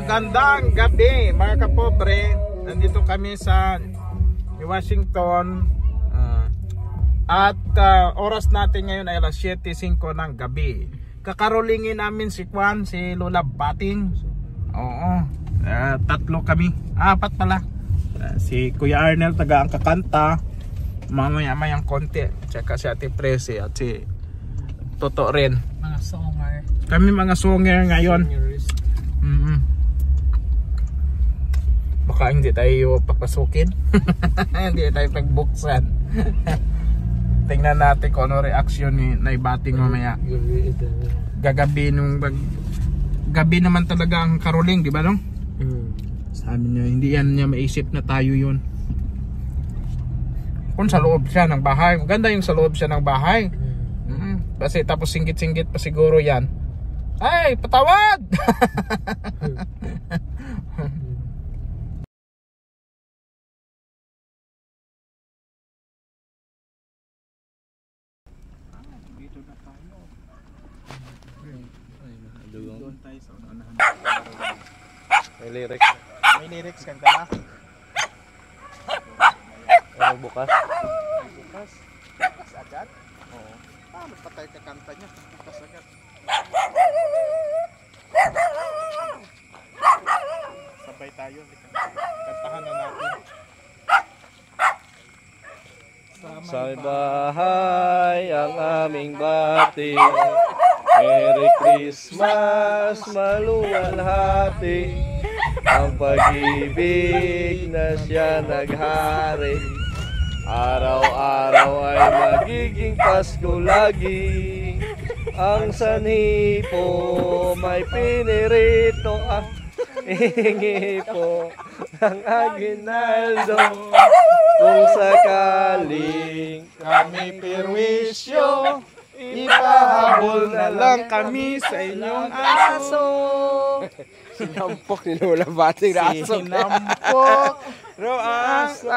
Magandang gabi mga kapobre. Nandito kami sa Washington at oras natin ngayon ay alas 7:05 ng gabi. Kakarolingin namin si Juan, si Lola Bating. Oo, tatlo kami, apat pala. Si Kuya Arnel taga ang kakanta, mamaya-mayang konti, tsaka si Ate Presi at si Toto rin. Mga songer. Kami mga songer ngayon. Baka hindi tayo papasukin. Hindi tayo pagbuksan. Tingnan natin kung ano reaction ni Naibating mamaya. Gagabi gabi naman talaga ang karoling, di ba no? Sabi niya, hindi yan niya maisip na tayo yun. Kung sa loob siya ng bahay, maganda yung sa loob siya ng bahay. Kasi tapos singgit-singgit pa siguro yan. Ay, patawad! Dito na tayo. Doon tayo sa unahan. May lyrics. May lyrics kang dala. Ano bukas? Bukas. Bukas agad? Oo. Paano pa tayo kakanta niya? Bukas agad. Sabay tayo. Kantahan na natin. Sa bahay ang aming bati. Merry Christmas, maluwalhati. Ang pag-ibig na siya naghari. Araw-araw ay magiging Pasko lagi. Ang sanhi po may pinirito. Hingi po ng aginaldo. Kung sakaling kami perwisyo, ipahabol na lang kami sa inyong aso. sinampok ni Lola Bating na aso. Sinampok aso.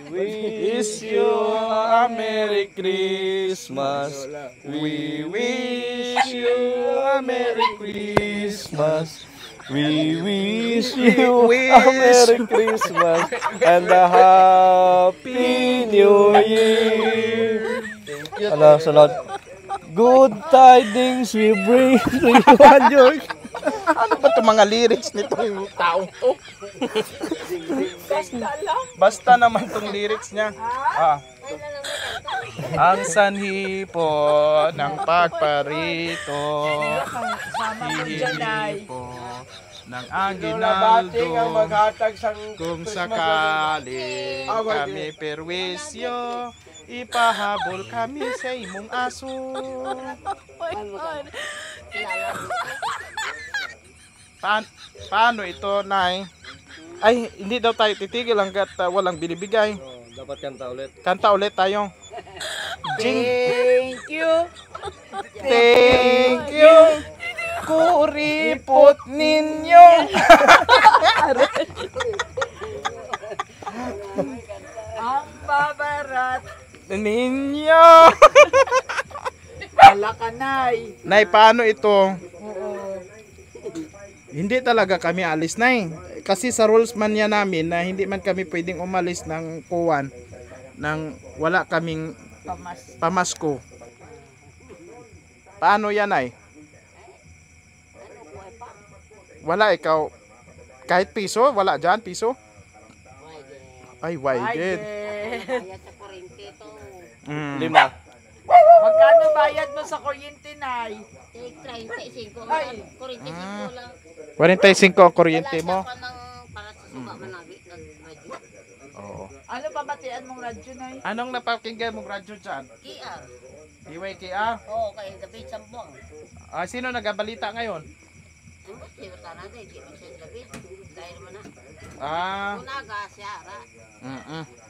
We wish you a Merry Christmas. We wish you a Merry Christmas. We wish you a Merry Christmas and a Happy New Year. Ano, sunod? Good tidings we bring to you and yours. Ano ba itong mga lyrics nito yung taong to? Basta naman itong lyrics niya. Ang sanhi po ng pagparito, hihingi po ng aginaldo. Kung sakali kami perwisyo, ipahabol kami sa imong aso. Paano ito, Nay? Ay, hindi daw tayo titigil hanggat walang binibigay. Dapat kanta ulit. Kanta ulit tayo. Thank you. Thank you. Kuripot ninyo. Ang babarat. Ninyo. Wala ka, Nay. Nay, paano ito? Hindi talaga kami alis, Nay. Kasi sa rules man yan namin na hindi man kami pwedeng umalis ng kuwan nang wala kaming pamasko. Paano yan, Nay? Wala ikaw. Kahit piso, wala dyan, piso? Ay, why did? 5. Magkano bayad mo sa kuryente, Nay? 35. Ay. 45 lang. 45 ang kuryente mo. Wala siya pa ng para sa suga managi ng radyo. Oo. Ano babatian mong radyo, Nay? Anong napakinggan mong radyo dyan? KR. DYKR? Oo, kaya gabi sambong. Sino nagabalita ngayon? Ano, siya natin, di man siya gabi. Dahil naman na. Unaga siya, ara.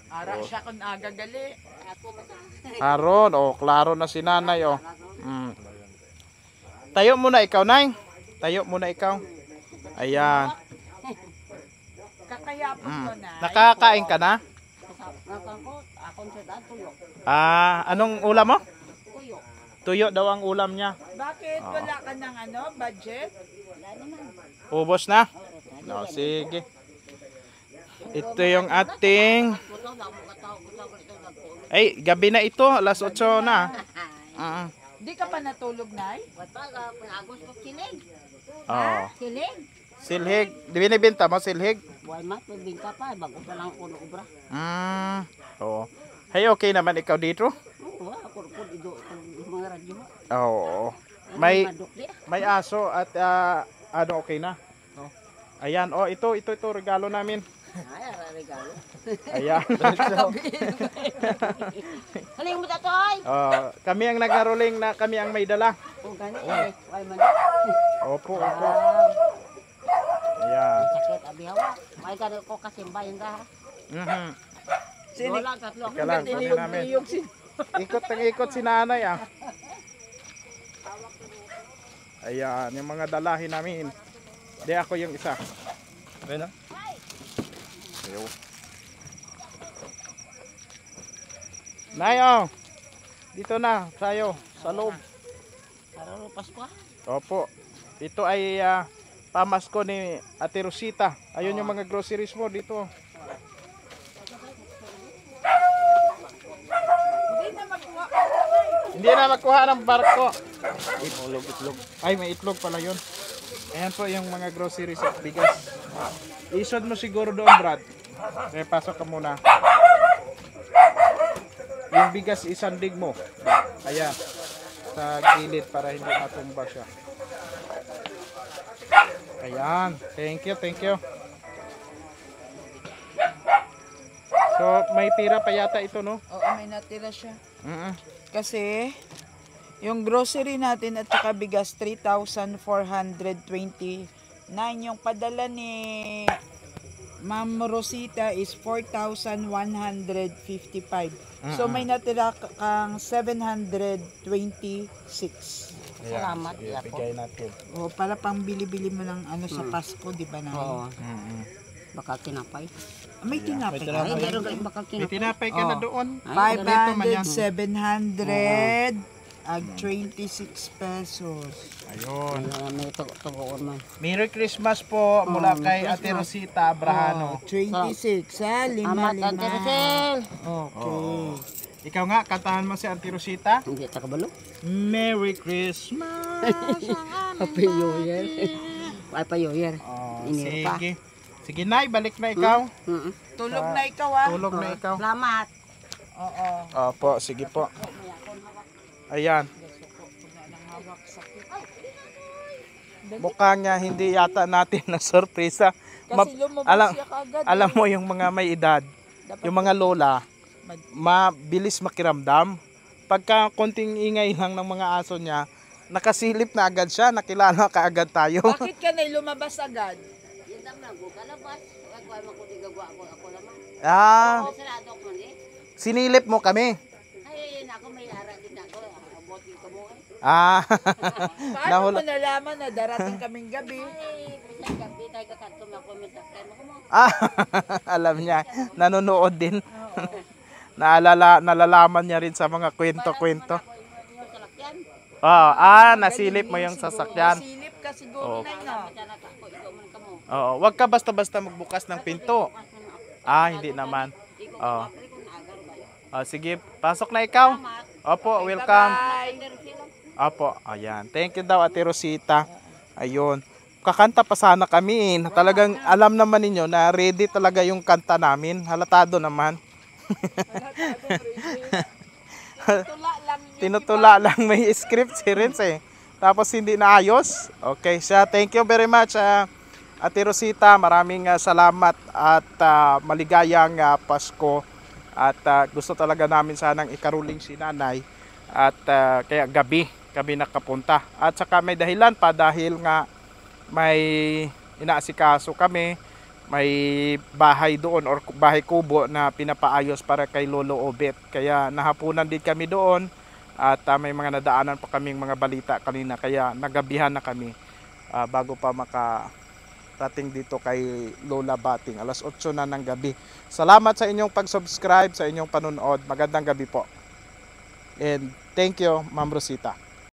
Ara siya kung aga gali. Ako mata. Aron, klaro na si nanay, Tayo muna ikaw, Nay. Tayo muna ikaw. Ayan. Kakayapon mo, Nay. Nakakain ka na? Nakakot, akong siya dahil tuyok. Anong ulam mo? Tuyok. Tuyo daw ang ulam niya. Bakit? Wala ka ng budget? Ubos na? No, sige. Ito yung ating... Ay, gabi na ito. Alas 8 na. Di ka pa natulog, Nay? Agos ko silig. Oh. Silig. Silhig. Binibenta mo silhig? Buhay mat, magbingka pa. Bago pa lang ulo ubra. Oo. Hey, okay naman ikaw dito? Oo, ako ido mga radyo mo. Oo. May aso at okay na. Oh. Ayan, ito regalo namin. Ay, regalo. Ayan. Haling mo tatoy. Kami ang nagaroling na kami ang may dala. O gani, ay man. Opo. Ayan. Sakit abihawa. May gani ko kasimbayan ka ha. Sinig. Kalang, kasi namin. Ikot si nanay Ayan, yung mga dalahin namin. Di ako yung isa. Ayun na. Ayaw. Nay, dito na, sayo, sa loob. Parang Pasko. Opo. Ito ay pamasko ni Ate Rosita. Ayun yung mga groceries mo dito. Hindi na makuha ng barko. Itlog. Ay, may itlog pala yun. Ayan po yung mga groceries at bigas. Isod mo siguro doon, Brad. Okay, pasok ka muna. Yung bigas isandig mo. Ayan. Sa gilid para hindi matumba siya. Ayan. Thank you. So, may tira pa yata ito, no? Oo, may natira siya. Kasi, yung grocery natin at saka bigas, 3,429. Yung padala ni Ma'am Rosita is 4,155. So, may natira kang 726. Salamat. Bigay natin. O, para pang bili-bili mo ng sa Pasko, di ba na? Oo. Baka tinapay. May tinapay ka. Ay, meron ka baka May tinapay. tinapay ka na doon. 500, 700, ag 26 pesos. Ayun. May tugoon man. Merry Christmas po mula kay Ate Rosita Abrahano. 26, ha? Lima. Amat Ate Rosel. Okay. Ikaw nga, kantahan mo si Ate Rosita. Hindi ta kabalo. Merry Christmas. Happy New Year. Ay pa New Year. Inir pa. Sige. Sige, Nay, balik na ikaw. Tulog na ikaw, ha? Tulog na ikaw. Salamat. Oo. Opo, sige po. Ayan. Mukhang hindi yata natin na sorpresa. Kasi lumabas siya kaagad. Alam mo yung mga may edad, yung mga lola, mabilis makiramdam. Pagka konting ingay lang ng mga aso niya, nakasilip na agad siya, nakilala ka agad tayo. Bakit ka na lumabas agad? Yung dam na go kalabas. Agwa mo ko digagwa ako naman. Sarado ko ni. Sinilip mo kami. Ay, nako may ara din ako. Abot ko mo. Paano mo nalaman na darating kaming gabi? Ay, bisag gabi tayo kakanto na ko may sakyan mo. Alam niya, nanonood din. Nalalaman niya rin sa mga kwento-kwento. Nasilip mo yung sasakyan. Nasilip ka siguro na yun. Oo, wag ka basta-basta magbukas ng pinto. Hindi naman. Sige, pasok na ikaw. Opo, welcome. Opo, ayan. Thank you daw Ate Rosita. Ayun. Kakanta pa sana kami. Talagang alam naman ninyo na ready talaga yung kanta namin. Halatado naman. Tinutula lang may script si Renz Tapos hindi naayos. Okay siya. Thank you very much Ate Rosita. Maraming salamat at maligayang Pasko. At gusto talaga namin sanang ikaruling si nanay. At kaya gabi kami nakapunta. At saka may dahilan pa dahil nga may inaasikaso kami. May bahay doon or bahay kubo na pinapaayos para kay Lolo Obet. Kaya nahapunan din kami doon at may mga nadaanan pa kaming mga balita kanina. Kaya nagabihan na kami bago pa makarating dito kay Lola Bating. Alas 8 na ng gabi. Salamat sa inyong pag-subscribe, sa inyong panonood. Magandang gabi po. And thank you, Ma'am Rosita.